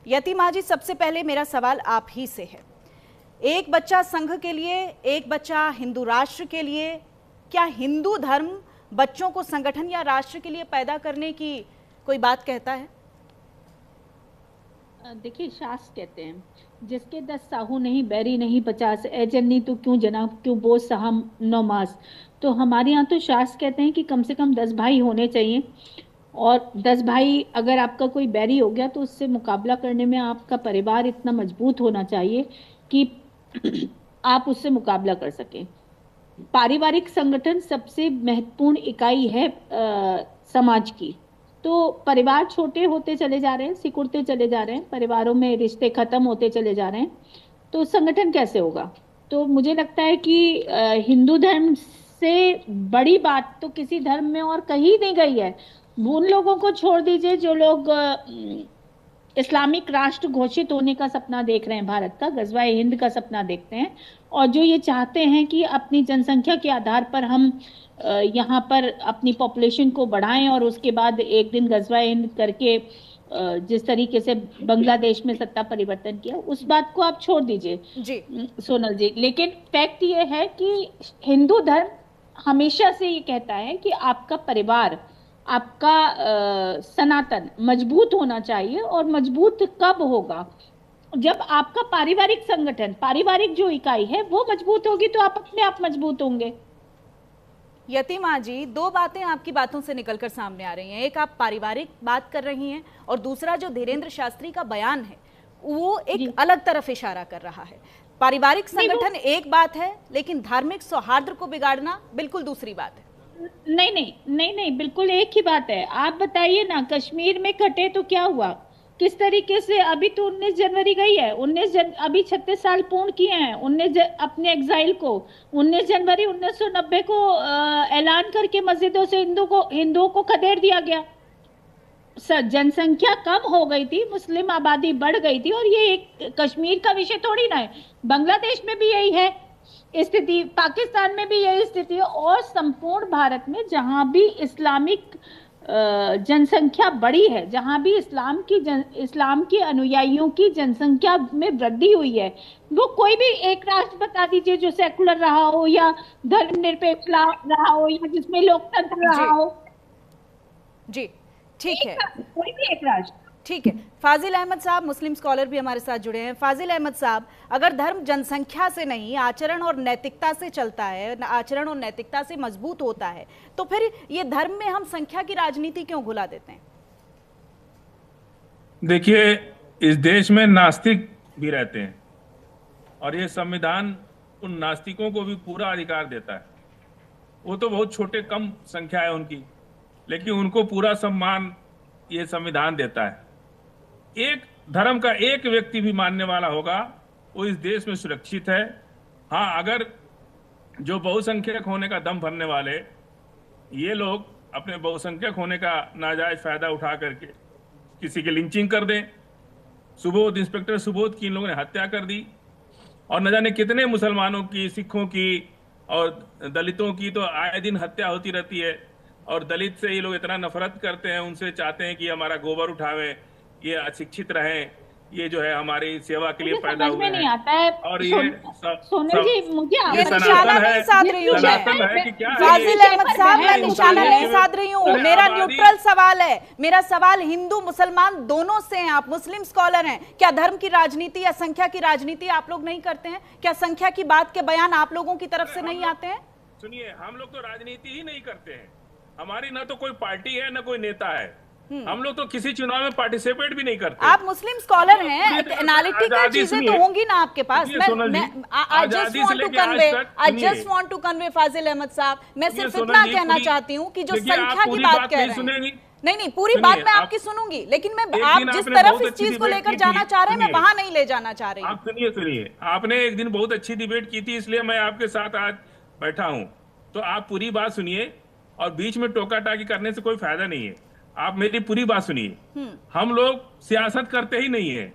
यतीमा जी, सबसे पहले मेरा सवाल आप ही से है। एक बच्चा संघ के लिए, एक बच्चा हिंदू राष्ट्र के लिए। क्या हिंदू धर्म बच्चों को संगठन या राष्ट्र के लिए पैदा करने की कोई बात कहता है? देखिए, शास्त्र कहते हैं, जिसके 10 साहू नहीं, बैरी नहीं 50, ए जननी तो क्यों जनाब, क्यों बोझ सहा 9 मास। तो हमारे यहाँ तो शास्त्र कहते हैं कि कम से कम 10 भाई होने चाहिए। और 10 भाई अगर आपका कोई बैरी हो गया तो उससे मुकाबला करने में आपका परिवार इतना मजबूत होना चाहिए कि आप उससे मुकाबला कर सकें। पारिवारिक संगठन सबसे महत्वपूर्ण इकाई है समाज की। तो परिवार छोटे होते चले जा रहे हैं, सिकुड़ते चले जा रहे हैं, परिवारों में रिश्ते खत्म होते चले जा रहे हैं, तो संगठन कैसे होगा? तो मुझे लगता है कि हिंदू धर्म से बड़ी बात तो किसी धर्म में और कही नहीं गई है। उन लोगों को छोड़ दीजिए जो लोग इस्लामिक राष्ट्र घोषित होने का सपना देख रहे हैं, भारत का गजवाए हिंद का सपना देखते हैं, और जो ये चाहते हैं कि अपनी जनसंख्या के आधार पर हम यहाँ पर अपनी पॉपुलेशन को बढ़ाएं और उसके बाद एक दिन गजवाए हिंद करके जिस तरीके से बांग्लादेश में सत्ता परिवर्तन किया, उस बात को आप छोड़ दीजिए जी सोनल जी। लेकिन फैक्ट ये है कि हिंदू धर्म हमेशा से ये कहता है कि आपका परिवार, आपका सनातन मजबूत होना चाहिए। और मजबूत कब होगा? जब आपका पारिवारिक संगठन, पारिवारिक जो इकाई है वो मजबूत होगी, तो आप अपने आप मजबूत होंगे। यतीमा जी, दो बातें आपकी बातों से निकलकर सामने आ रही हैं। एक, आप पारिवारिक बात कर रही हैं, और दूसरा जो धीरेन्द्र शास्त्री का बयान है वो एक अलग तरफ इशारा कर रहा है। पारिवारिक संगठन एक बात है, लेकिन धार्मिक सौहार्द को बिगाड़ना बिल्कुल दूसरी बात है। नहीं नहीं नहीं नहीं, बिल्कुल एक ही बात है। आप बताइए ना, कश्मीर में कटे तो क्या हुआ, किस तरीके से? अभी तो 19 जनवरी गई है, अभी 36 साल पूर्ण किए हैं अपने एग्जाइल को। 19 जनवरी 1990 को ऐलान करके मस्जिदों से हिंदुओं को खदेड़ दिया गया। जनसंख्या कम हो गई थी, मुस्लिम आबादी बढ़ गई थी, और ये एक कश्मीर का विषय थोड़ी ना है। बांग्लादेश में भी यही है स्थिति, पाकिस्तान में भी यही स्थिति है, और संपूर्ण भारत में जहां भी इस्लामिक जनसंख्या बढ़ी है, जहां भी इस्लाम के अनुयायियों की जनसंख्या में वृद्धि हुई है, वो कोई भी एक राष्ट्र बता दीजिए जो सेकुलर रहा हो या धर्मनिरपेक्ष रहा हो या जिसमें लोकतंत्र रहा हो। जी ठीक है, कोई भी एक राष्ट्र। ठीक है। फाजिल अहमद साहब, मुस्लिम स्कॉलर भी हमारे साथ जुड़े हैं। फाजिल अहमद साहब, अगर धर्म जनसंख्या से नहीं, आचरण और नैतिकता से चलता है, आचरण और नैतिकता से मजबूत होता है, तो फिर ये धर्म में हम संख्या की राजनीति क्यों घुला देते हैं? देखिए, इस देश में नास्तिक भी रहते हैं, और ये संविधान उन नास्तिकों को भी पूरा अधिकार देता है। वो तो बहुत छोटे कम संख्या है उनकी, लेकिन उनको पूरा सम्मान ये संविधान देता है। एक धर्म का एक व्यक्ति भी मानने वाला होगा, वो इस देश में सुरक्षित है। हाँ, अगर जो बहुसंख्यक होने का दम भरने वाले ये लोग अपने बहुसंख्यक होने का नाजायज फायदा उठा करके किसी की लिंचिंग कर दें। सुबोध, इंस्पेक्टर सुबोध की इन लोगों ने हत्या कर दी, और न जाने कितने मुसलमानों की, सिखों की और दलितों की तो आए दिन हत्या होती रहती है। और दलित से ये लोग इतना नफरत करते हैं, उनसे चाहते हैं कि हमारा गोबर उठावे, ये अशिक्षित रहें, ये जो है हमारी सेवा के लिए पैदा हुए हैं। नहीं आता है। और ये सोनल जी, मुझे ये निशाना नहीं साध रही हूँ मैं। फाजिल अहमद साहब, मैं निशाना नहीं साध रही हूँ। मेरा न्यूट्रल सवाल है। मेरा सवाल हिंदू मुसलमान दोनों से है। आप मुस्लिम स्कॉलर हैं। क्या धर्म की राजनीति या संख्या की राजनीति आप लोग नहीं करते हैं? क्या संख्या की बात के बयान आप लोगों की तरफ से नहीं आते हैं? सुनिए, हम लोग तो राजनीति ही नहीं करते हैं। हमारी ना तो कोई पार्टी है ना कोई नेता है। हम लोग तो किसी चुनाव में पार्टिसिपेट भी नहीं करते। आप मुस्लिम स्कॉलर हैं, एनालिटिकल चीजें तो होंगी ना आपके पास। I just want to convey Fazil Ahmad साहब, मैं सिर्फ इतना कहना चाहती हूँ कि जो संख्या की बात कह रहे हैं, नहीं, पूरी बात मैं आपकी सुनूंगी, लेकिन मैं आप जिस तरफ इस चीज को लेकर जाना चाह रहे हैं, मैं वहां नहीं ले जाना चाह रही हूँ। आप सुनिए, आपने एक दिन बहुत अच्छी डिबेट की थी, इसलिए मैं आपके साथ आज बैठा हूँ। तो आप पूरी बात सुनिए, और बीच में टोका टाकी करने से कोई फायदा नहीं है। आप मेरी पूरी बात सुनिए। हम लोग सियासत करते ही नहीं है।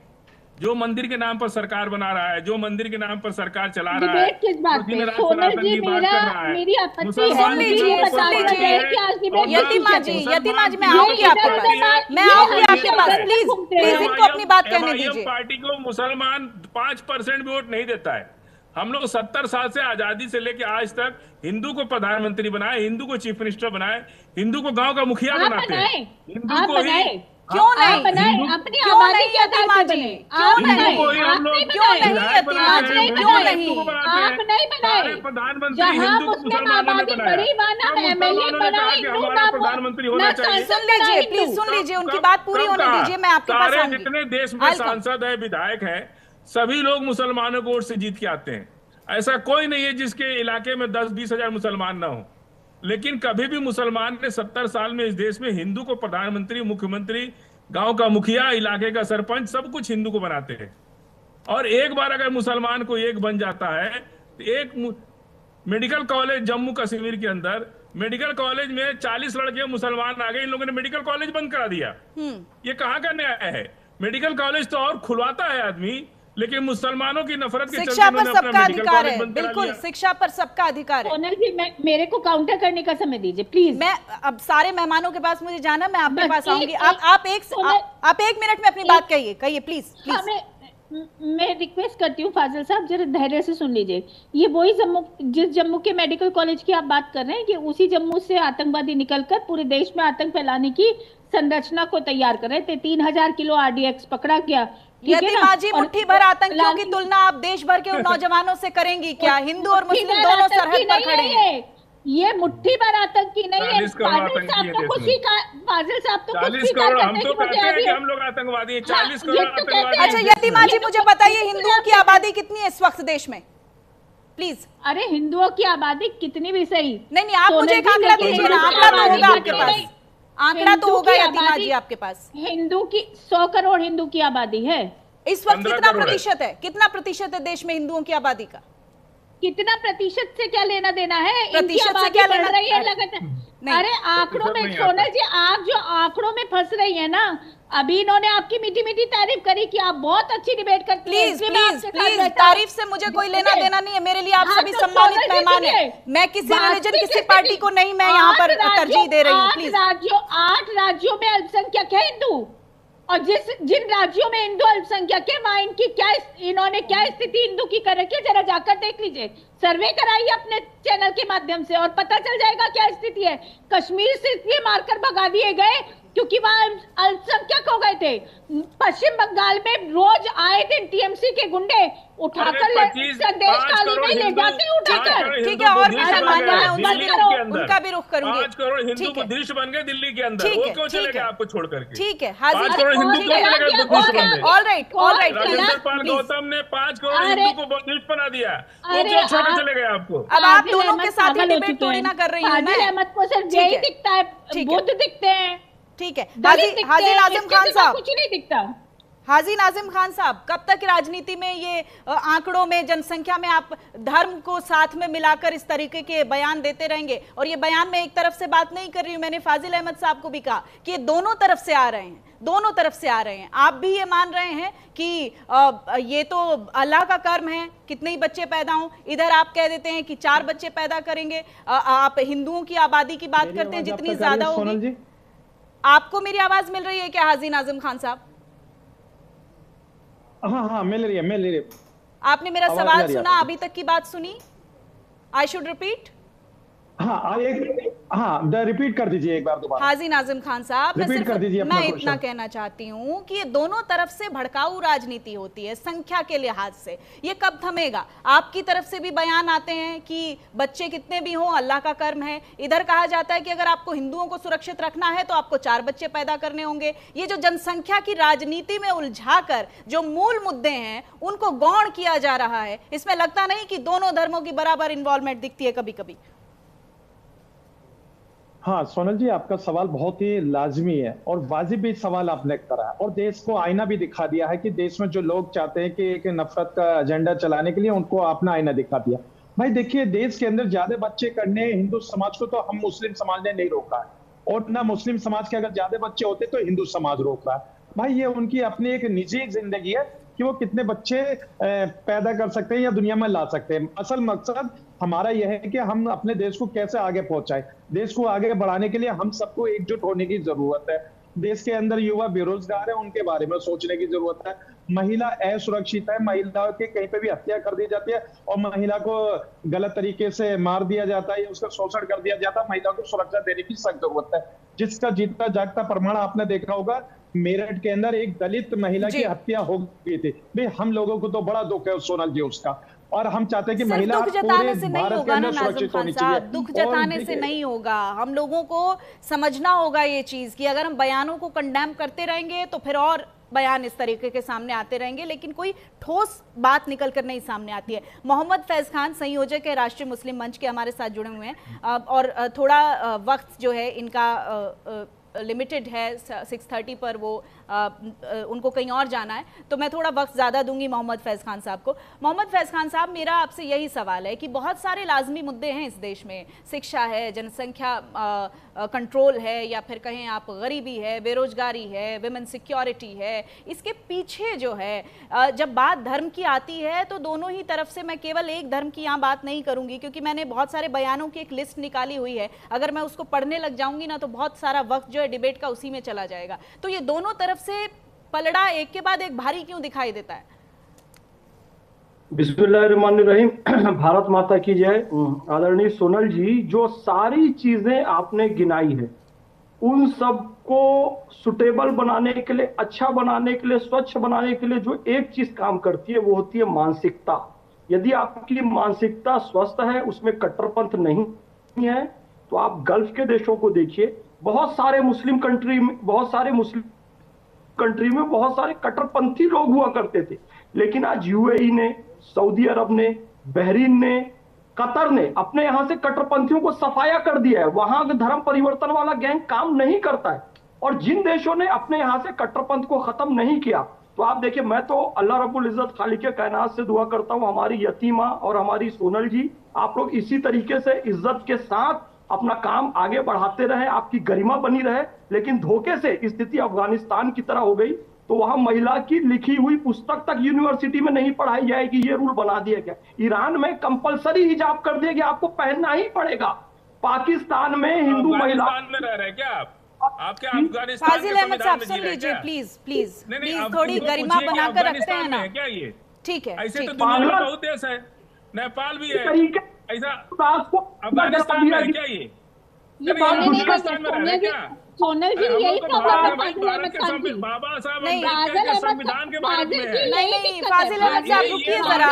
जो मंदिर के नाम पर सरकार बना रहा है, जो मंदिर के नाम पर सरकार चला रहा है, डिबेट किस बात पे? सोनल जी, मेरी आपत्ति है, सुन लीजिए यतिमा जी, मैं आऊंगी आपके पास, मैं आऊंगी आपके पास, प्लीज प्लीज इनको अपनी बात कहने दीजिए। पार्टी को मुसलमान 5% भी वोट नहीं देता है। हम लोग 70 साल से आजादी से लेके आज तक हिंदू को प्रधानमंत्री बनाए, हिंदू को चीफ मिनिस्टर बनाए, हिंदू को गांव का मुखिया बनाते हैं, हिंदू को ही क्यों नहीं बनाए? अपनी आबादी के आधार पे बने। क्यों नहीं? क्यों नहीं यतिमा जी? क्यों नहीं? आप नहीं बनाए। प्रधानमंत्री जहाँ हिंदू को मुस्लिम मुसलमानों ने आबादी बनाया। बड़ी माना एमएलए बना, हिंदू हमारा प्रधानमंत्री होना चाहिए। सुन लीजिए प्लीज, सुन लीजिए, उनकी बात पूरी होने दीजिए, मैं आपके पास आऊंगी। जितने देश में सांसद है, विधायक है, सभी लोग मुसलमानों को वोट से जीत के आते हैं। ऐसा कोई नहीं है जिसके इलाके में 10-20 हजार मुसलमान ना हो। लेकिन कभी भी मुसलमान ने 70 साल में इस देश में हिंदू को प्रधानमंत्री, मुख्यमंत्री, गांव का मुखिया, इलाके का सरपंच, सब कुछ हिंदू को बनाते हैं। और एक बार अगर मुसलमान को एक बन जाता है तो एक मेडिकल कॉलेज जम्मू कश्मीर के अंदर, मेडिकल कॉलेज में 40 लड़के मुसलमान आ गए, इन लोगों ने मेडिकल कॉलेज बंद करा दिया। ये कहाँ का न्याय है? मेडिकल कॉलेज तो और खुलवाता है आदमी, लेकिन मुसलमानों की नफरत के शिक्षा पर सबका अधिकार है, बिल्कुल शिक्षा पर सबका अधिकार है। सोनल जी, मेरे को काउंटर करने का समय दीजिए प्लीज। मैं अब सारे मेहमानों के पास मुझे जाना, मैं आपके पास आऊंगी। आप एक मिनट में अपनी बात कहिए प्लीज प्लीज। मैं रिक्वेस्ट करती हूँ फाजिल साहब, जरा धैर्य से सुन लीजिए। ये वही जिस जम्मू के मेडिकल कॉलेज की आप बात कर रहे हैं, कि उसी जम्मू से आतंकवादी निकलकर पूरे देश में आतंक फैलाने की संरचना को तैयार कर रहे थे। 3000 किलो RDX पकड़ा गया। यतिमा जी, मुट्ठी भर आतंकियों की तुलना आप देश भर के नौजवानों से करेंगी क्या? हिंदू और मुस्लिम दोनों सरहद पर खड़े हैं। ये मुट्ठी भर आतंकी नहीं है। फाजिल साहब तो कुछ ही हम तो कहते हैं कि हम लोग आतंकवादी हैं। 40 करोड़ आतंकवादी। अच्छा यतिमा जी, मुझे बताइए हिंदुओं की आबादी कितनी है इस वक्त देश में, प्लीज? अरे हिंदुओं की आबादी कितनी भी सही नहीं, आप मुझे एक आंकड़ा दीजिए ना। आंकड़ा तो होगा आपके पास, आंकड़ा तो होगा यतिमा जी आपके पास। हिंदू की 100 करोड़ हिंदू की आबादी है इस वक्त। कितना प्रतिशत है, कितना प्रतिशत है देश में हिंदुओं की आबादी का? कितना प्रतिशत से क्या लेना देना है? प्रतिशत से क्या लेना रही है लगातार। अरे आंकड़ों में सोनल जी, आप जो आंकड़ों में फंस रही है ना, अभी इन्होंने आपकी मीठी मीठी तारीफ करी कि आप बहुत अच्छी डिबेट करती हैं। प्लीज तारीफ से मुझे कोई लेना देना नहीं है। मेरे लिए आप सभी सम्मानित मेहमान हैं। मैं किसी रिलीजन, किसी पार्टी को नहीं, मैं यहाँ पर तरजीह दे रही हूँ। प्लीज 8 राज्यों में अल्पसंख्यक है हिंदू, और जिन राज्यों में हिंदू अल्पसंख्यक है, वहां इन्होंने क्या स्थिति हिंदू की कर रखी है, जरा जाकर देख लीजिए। सर्वे कराइए अपने चैनल के माध्यम से और पता चल जाएगा क्या स्थिति है। कश्मीर से इसलिए मारकर भगा दिए गए क्योंकि वहां अल्पसंख्यक हो गए थे। पश्चिम बंगाल में रोज आए दिन टीएमसी के गुंडे उठाकर संदेश काली में ले जाते उठाकर। ठीक है, और उनका भी रुख करूंगी। 5 करोड़ हिंदू बुद्धिस्ट बन गए दिल्ली के अंदर, वो क्यों चले गए आपको छोड़ करके? ठीक है, 5 करोड़ हिंदू क्यों चले गए बुद्धिस्ट बन गए? ऑलराइट राजेंद्र पाल गौतम ने 5 करोड़ हिंदू को बुद्धिस्ट बना दिया, वो क्यों छोड़े चले गए आपको? अब आप दोनों के साथ ही डिबेट थोड़ी ना कर रही हूँ मैं। अहमद को सिर्फ यही दिखता है, बुद्ध दिखते हैं। ठीक है, हाजी नाजिम खान साहब, कुछ नहीं दिखता। हाजी नाजिम खान साहब, कब तक राजनीति में ये आंकड़ों में, जनसंख्या में आप धर्म को साथ में मिलाकर इस तरीके के बयान देते रहेंगे? और ये बयान में एक तरफ से बात नहीं कर रही हूं, मैंने फाजिल अहमद साहब को भी कहा कि ये दोनों तरफ से आ रहे हैं, दोनों तरफ से आ रहे हैं। आप भी ये मान रहे हैं कि ये तो अल्लाह का कर्म है, कितने ही बच्चे पैदा हों। इधर आप कह देते हैं कि 4 बच्चे पैदा करेंगे। आप हिंदुओं की आबादी की बात करते हैं जितनी ज्यादा होगी। आपको मेरी आवाज मिल रही है क्या हाजी नाजिम खान साहब? हाँ मिल रही है। आपने मेरा सवाल सुना? अभी तक की बात सुनी? I should repeat? रिपीट कर दीजिए एक बार दोबारा। हाजी नाजिम खान साहब, मैं इतना कहना चाहती हूँ कि ये दोनों तरफ से भड़काऊ राजनीति होती है संख्या के लिहाज से। ये कब थमेगा? आपकी तरफ से भी बयान आते हैं कि बच्चे कितने भी हों अल्लाह का कर्म है। इधर कहा जाता है कि अगर आपको हिंदुओं को सुरक्षित रखना है तो आपको 4 बच्चे पैदा करने होंगे। ये जो जनसंख्या की राजनीति में उलझाकर जो मूल मुद्दे हैं उनको गौण किया जा रहा है, इसमें लगता नहीं कि दोनों धर्मों की बराबर इन्वॉल्वमेंट दिखती है कभी कभी? हाँ सोनल जी, आपका सवाल बहुत ही लाजमी है और वाजिब भी सवाल आपने करा है, और देश को आईना भी दिखा दिया है कि देश में जो लोग चाहते हैं कि एक नफरत का एजेंडा चलाने के लिए, उनको अपना आईना दिखा दिया। भाई देखिए, देश के अंदर ज्यादा बच्चे करने हिंदू समाज को तो हम मुस्लिम समाज ने नहीं रोका है, और ना मुस्लिम समाज के अगर ज्यादा बच्चे होते तो हिंदू समाज रोक रहा है। भाई ये उनकी अपनी एक निजी जिंदगी है कि वो कितने बच्चे पैदा कर सकते हैं या दुनिया में ला सकते हैं। असल मकसद हमारा यह है कि हम अपने देश को कैसे आगे पहुंचाएं। देश को आगे बढ़ाने के लिए हम सबको एकजुट होने की जरूरत है। देश के अंदर युवा बेरोजगार है, उनके बारे में सोचने की जरूरत है। महिला असुरक्षित है, महिला की कहीं पे भी हत्या कर दी जाती है और महिला को गलत तरीके से मार दिया जाता है या उसका शोषण कर दिया जाता है। महिला को सुरक्षा देने की सख्त जरूरत है, जिसका जीता जागता प्रमाण आपने देखा होगा। मेरठ के अंदर एक दलित महिला की हत्या हो गई थी। भाई हम लोगों को तो बड़ा दुख है सोनल जी उसका, और हम चाहते हैं कि महिला दुख जताने से नहीं होगा ना नाज़िम खान साहब, दुख जताने से नहीं होगा। हम लोगों को समझना होगा ये चीज कि अगर हम बयानों को कंडेम करते रहेंगे तो फिर और बयान इस तरीके के सामने आते रहेंगे, लेकिन कोई ठोस बात निकल कर नहीं सामने आती है। मोहम्मद फैज खान संयोजक है राष्ट्रीय मुस्लिम मंच के, हमारे साथ जुड़े हुए हैं और थोड़ा वक्त जो है इनका लिमिटेड है, 6:30 पर वो उनको कहीं और जाना है, तो मैं थोड़ा वक्त ज़्यादा दूंगी मोहम्मद फैज़ खान साहब को। मोहम्मद फैज़ खान साहब, मेरा आपसे यही सवाल है कि बहुत सारे लाजमी मुद्दे हैं इस देश में, शिक्षा है, जनसंख्या कंट्रोल है, या फिर कहें आप गरीबी है, बेरोजगारी है, विमेन सिक्योरिटी है। इसके पीछे जो है जब बात धर्म की आती है तो दोनों ही तरफ से, मैं केवल एक धर्म की यहाँ बात नहीं करूंगी क्योंकि मैंने बहुत सारे बयानों की एक लिस्ट निकाली हुई है, अगर मैं उसको पढ़ने लग जाऊंगी ना तो बहुत सारा वक्त जो है डिबेट का उसी में चला जाएगा। तो ये दोनों तरफ से पलड़ा एक के बाद एक भारी क्यों दिखाई देता है? बिस्मिल्लाहिर्रहमानिर्रहीम। भारत माता की जय। आदरणीय सोनल जी, जो सारी चीजें आपने गिनाई है उन सब को सुटेबल बनाने के लिए, अच्छा बनाने के लिए, स्वच्छ बनाने के लिए जो एक चीज काम करती है वो होती है मानसिकता। यदि आपकी मानसिकता स्वस्थ है, उसमें कट्टरपंथ नहीं है, तो आप गल्फ के देशों को देखिए। बहुत सारे मुस्लिम कंट्री में बहुत सारे कट्टरपंथी लोग हुआ करते थे, लेकिन आज यूएई ने, सऊदी अरब ने, बहरीन ने, कतर ने अपने यहां से कट्टरपंथियों को सफाया कर दिया है। वहां धर्म परिवर्तन वाला गैंग काम नहीं करता है। और जिन देशों ने अपने यहां से कट्टरपंथ को खत्म नहीं किया, तो आप देखिए, मैं तो अल्लाह रब्बुल इज्जत खालिक कायनात से दुआ करता हूं हमारी यतीमा और हमारी सोनल जी, आप लोग इसी तरीके से इज्जत के साथ अपना काम आगे बढ़ाते रहे, आपकी गरिमा बनी रहे। लेकिन धोखे से स्थिति अफगानिस्तान की तरह हो गई, तो वहां महिला की लिखी हुई पुस्तक तक यूनिवर्सिटी में नहीं पढ़ाई जाएगी, ये रूल बना दिया गया। ईरान में कंपलसरी हिजाब कर दिया गया, आपको पहनना ही पड़ेगा। पाकिस्तान में हिंदू महिला में रह रहे क्या आप क्या अफगानिस्तान फाजिल अहमद साहब सुन लीजिए प्लीज प्लीज प्लीज, थोड़ी गरिमा बनाकर रखते हैं ना, क्या ये ठीक है? ऐसे तो दुनिया में बहुत देश है, नेपाल भी है, ऐसा अफगानिस्तान में है क्या ये अफगानिस्तान में रह रहे क्या? सोनल जी, यही प्रॉब्लम है बाबा साहब अम्बेडकर के संविधान के बारे में है। नहीं फाजिल अहमद साहब, रुकिए जरा,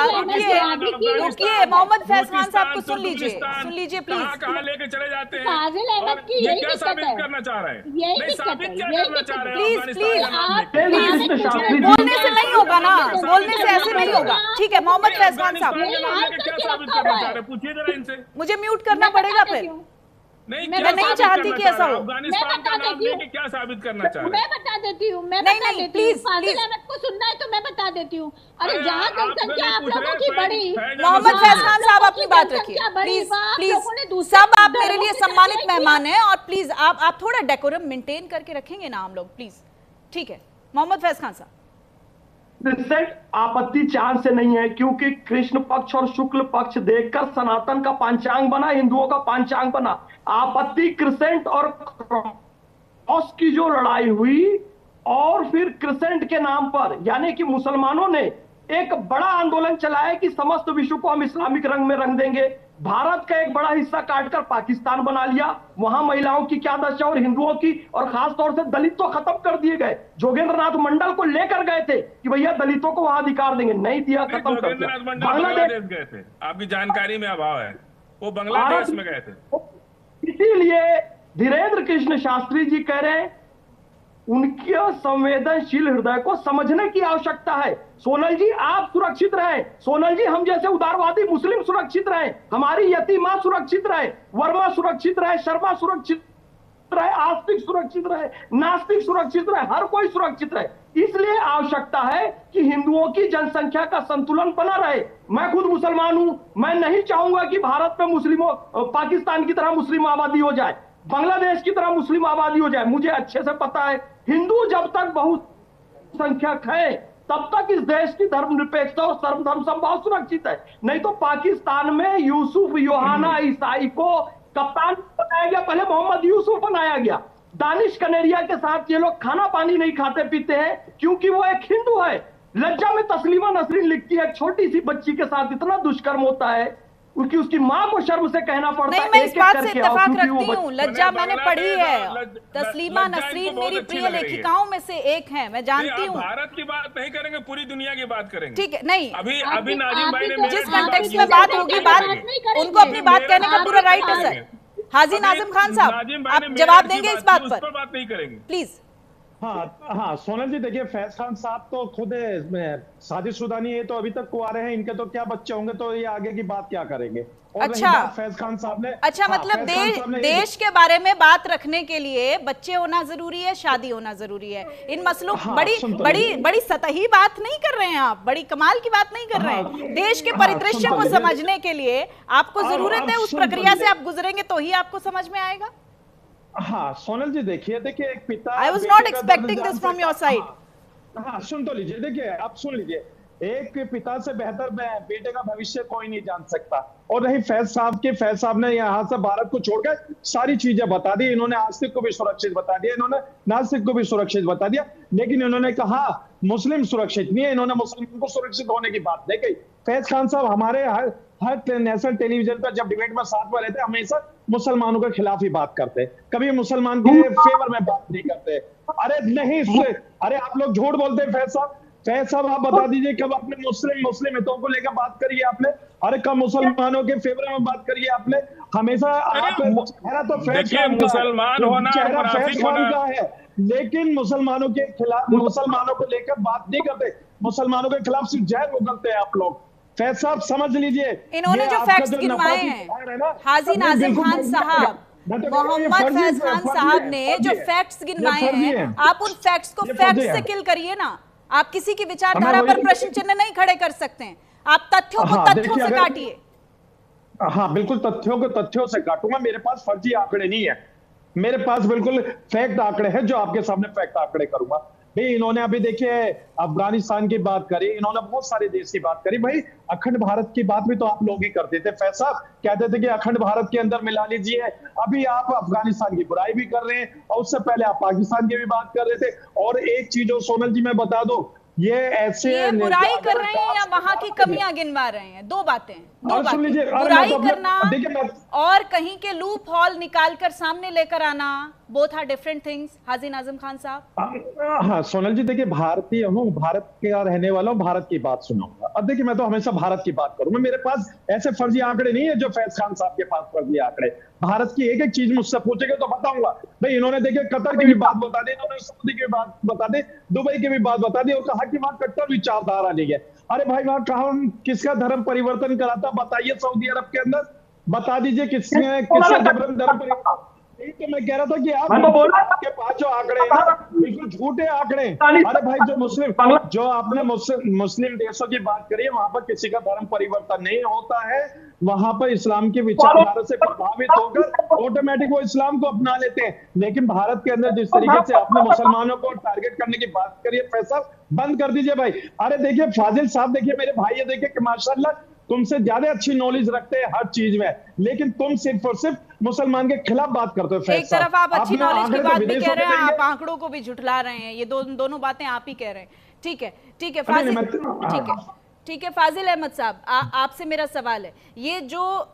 रुकिए। मोहम्मद फैज खान साहब को सुन लीजिए प्लीज। कहाँ लेके चले जाते हैं? फाजिल अहमद की ये यही क्या साबित दिक्कत है, करना चाह रहे हैं? यही नहीं, दिक्कत साबित है, क्या यही करना चाह रहे हैं? प्लीज बोलने से नहीं होगा ना, बोलने से ऐसे नहीं होगा। ठीक है मोहम्मद फैज खान साहब, क्या साबित करना चाह रहे हैं? पूछिए जरा इनसे। मुझे म्यूट करना पड़ेगा फिर। नहीं, मैं नहीं चाहती कि ऐसा हो। अफगानिस्तान का नाम लेके क्या साबित करना चाह रहे हैं? मैं बता देती हूँ, प्लीज फाजिल अहमद को सुनना है तो मैं बता देती हूँ। अरे जहाँ जनसंख्या आप लोगों की बढ़ी, मोहम्मद फैज खान साहब अपनी बात रखिए प्लीज। सब आप मेरे लिए सम्मानित मेहमान हैं और प्लीज आप थोड़ा डेकोरम मेंटेन करके रखेंगे ना हम लोग, प्लीज। ठीक है मोहम्मद फैज खान साहब। आपत्ति चांद से नहीं है, क्योंकि कृष्ण पक्ष और शुक्ल पक्ष देखकर सनातन का पांचांग बना, हिंदुओं का पांचांग बना। आपत्ति क्रिसेंट और क्रॉस की जो लड़ाई हुई, और फिर क्रिसेंट के नाम पर, यानी कि मुसलमानों ने एक बड़ा आंदोलन चलाया कि समस्त विश्व को हम इस्लामिक रंग में रंग देंगे। भारत का एक बड़ा हिस्सा काटकर पाकिस्तान बना लिया। वहां महिलाओं की क्या दशा और हिंदुओं की, और खास तौर से दलित तो खत्म कर दिए गए। जोगेंद्रनाथ मंडल को लेकर गए थे कि भैया दलितों को वहां अधिकार देंगे, नहीं दिया, खत्म कर दिया। बांग्लादेश गए थे, आपकी जानकारी में अभाव है, वो बांग्लादेश में गए थे। इसीलिए धीरेन्द्र कृष्ण शास्त्री जी कह रहे हैं उनके संवेदनशील हृदय को समझने की आवश्यकता है। सोनल जी आप सुरक्षित रहे, सोनल जी हम जैसे उदारवादी मुस्लिम सुरक्षित रहे, हमारी यतीमा सुरक्षित रहे, वर्मा सुरक्षित रहे, शर्मा सुरक्षित रहे, आस्तिक सुरक्षित रहे, नास्तिक सुरक्षित रहे, हर कोई सुरक्षित रहे। इसलिए आवश्यकता है कि हिंदुओं की जनसंख्या का संतुलन बना रहे। मैं खुद मुसलमान हूं, मैं नहीं चाहूंगा कि भारत में मुस्लिमों, पाकिस्तान की तरह मुस्लिम आबादी हो जाए, बांग्लादेश की तरह मुस्लिम आबादी हो जाए। मुझे अच्छे से पता है हिंदू जब तक बहुत संख्यक है तब तक इस देश की धर्मनिरपेक्षता और सर्वधर्म समभाव सुरक्षित है। नहीं तो पाकिस्तान में यूसुफ योहाना ईसाई को कप्तान बनाया गया, पहले मोहम्मद यूसुफ बनाया गया। दानिश कनेरिया के साथ ये लोग खाना पानी नहीं खाते पीते हैं क्योंकि वो एक हिंदू है। लज्जा में तस्लीमा नसरीन लिखती है, एक छोटी सी बच्ची के साथ इतना दुष्कर्म होता है क्योंकि उसकी माँ को शर्म से कहना पड़ता है। नहीं, मैं इस बात से इत्तेफाक रखती हूँ, लज्जा मैंने पढ़ी है। तस्लीमा नसरीन मेरी प्रिय लेखिकाओं में से एक है, मैं जानती हूँ। भारत की बात नहीं करेंगे, पूरी दुनिया की बात करेंगे। ठीक है, नहीं अभी नाजिम भाई ने जिस कंटेक्स्ट में बात होगी, उनको अपनी बात कहने का पूरा राइट है सर। हाजी नाजिम खान साहब, आप जवाब देंगे इस बात पर? बात नहीं करेंगे प्लीज। हाँ सोनल जी, देखिए फैज खान साहब तो खुद शादीशुदा नहीं है, तो अभी तक कुंवारे हैं, इनके तो क्या बच्चे होंगे, तो ये आगे की बात क्या करेंगे। अच्छा, फैज खान साहब ने अच्छा, मतलब देश के बारे में बात रखने के लिए बच्चे होना जरूरी है, शादी होना जरूरी है। इन मसलों बड़ी सतही बात नहीं कर रहे हैं आप, बड़ी कमाल की बात नहीं कर रहे हैं। देश के परिदृश्य को समझने के लिए आपको जरूरत है, उस प्रक्रिया से आप गुजरेंगे तो ही आपको समझ में आएगा। हाँ सोनल जी, देखिए एक पिता, I was not expecting this from your side. हाँ सुन तो लीजिए, देखिए आप सुन लीजिए, एक पिता से बेहतर बेटे का भविष्य कोई नहीं जान सकता। और रही फैज साहब ने यहाँ से भारत को छोड़कर सारी चीजें बता दी। इन्होंने आस्तिक को भी सुरक्षित बता दिया, इन्होंने नास्तिक को भी सुरक्षित बता दिया, लेकिन इन्होंने कहा मुस्लिम सुरक्षित नहीं है, इन्होंने मुस्लिम को सुरक्षित होने की बात नहीं कही। फैज खान साहब हमारे हर नेशनल टेलीविजन पर जब डिबेट में साथ में रहते, हमेशा मुसलमानों के खिलाफ ही बात करते, कभी मुसलमान के फेवर में बात नहीं करते। अरे नहीं, अरे आप लोग झूठ बोलते हैं। फैज साहब आप बता दीजिए, कब आपने मुस्लिम हितों को लेकर बात करी है आपने? अरे कब मुसलमानों के फेवर में बात करी है आपने? हमेशा आप चेहरा तो फैज खान मुसलमान होना, चेहरा फैज खान का है, लेकिन मुसलमानों के खिलाफ, मुसलमानों को लेकर बात नहीं करते, मुसलमानों के खिलाफ सिर्फ जहर उगलते हैं आप लोग। फैज साहब समझ लीजिए, इन्होंने जो फैक्ट्स गिनवाए हैं, हाजी नाजिम खान साहब, मोहम्मद फैज खान साहब ने जो फैक्ट्स गिनवाए हैं, आप उन फैक्ट्स को फैक्ट्स से किल करिए ना। आप किसी की विचारधारा पर प्रश्न चिन्ह नहीं खड़े कर सकते हैं, आप तथ्यों को तथ्यों से काटिए। हाँ बिल्कुल, तथ्यों को तथ्यों से काटूंगा। मेरे पास फर्जी आंकड़े नहीं है, मेरे पास बिल्कुल फैक्ट आंकड़े हैं, जो आपके सामने फैक्ट आंकड़े करूंगा। भाई इन्होंने अभी देखिए अफगानिस्तान की बात करी, इन्होंने बहुत सारे देश की बात करी। भाई अखंड भारत की बात भी तो आप लोग ही करते थे। फैज साहब कहते थे कि अखंड भारत के अंदर मिला लीजिए, अभी आप अफगानिस्तान की बुराई भी कर रहे हैं, और उससे पहले आप पाकिस्तान की भी बात कर रहे थे। और एक चीज और सोनल जी मैं बता दूं, ये बुराई कर रहे हैं या वहां की कमियां गिनवा रहे हैं? दो बातें, बुराई करना और कहीं के लूप हॉल निकालकर सामने लेकर आना, बोथ आर डिफरेंट थिंग्स। हाजी नाजिम खान साहब। हाँ सोनल जी, देखिए भारतीय हूँ, भारत का रहने वाला हूँ, भारत की बात सुनाऊंगा। अब देखिए मैं तो हमेशा भारत की बात करूंगा, मेरे पास ऐसे फर्जी आंकड़े नहीं है जो फैज खान साहब के पास फर्जी आंकड़े। भारत की एक एक चीज मुझसे पूछेगा तो बताऊंगा। भाई इन्होंने देखिए कतर की भी बात बता दी, इन्होंने सऊदी की भी बात बता दी, दुबई की भी बात बता दी, और कहा कि वहां कट्टर विचारधारा नहीं है। अरे भाई वहां कहा किसका धर्म परिवर्तन कराता, बताइए सऊदी अरब के अंदर, बता दीजिए किसका धर्म परिवर्तन। तो मैं कह रहा था कि आपके पास जो आंकड़े हैं ना, बिल्कुल झूठे आंकड़े। अरे भाई जो आपने मुस्लिम देशों की बात करी है, वहां पर किसी का धर्म परिवर्तन नहीं होता है, वहां पर इस्लाम की विचारधारा से प्रभावित होकर ऑटोमेटिक वो इस्लाम को अपना लेते हैं। लेकिन भारत के अंदर जिस तरीके से आपने मुसलमानों को टारगेट करने की बात करी है, पैसा बंद कर दीजिए भाई। अरे देखिए फाजिल साहब, देखिए मेरे भाई ये देखिए कि माशाल्लाह तुमसे ज्यादा अच्छी नॉलेज रखते हैं हर चीज में, लेकिन तुम सिर्फ और सिर्फ मुसलमान के खिलाफ बात करते हो। एक तरफ आप अच्छी नॉलेज की बात भी कह रहे हैं, आप आंकड़ों को भी झुठला रहे हैं, ये दोनों बातें आप ही कह रहे हैं। ठीक है फाजिल, ठीक है फाजिल अहमद साहब, आपसे मेरा सवाल है, ये जो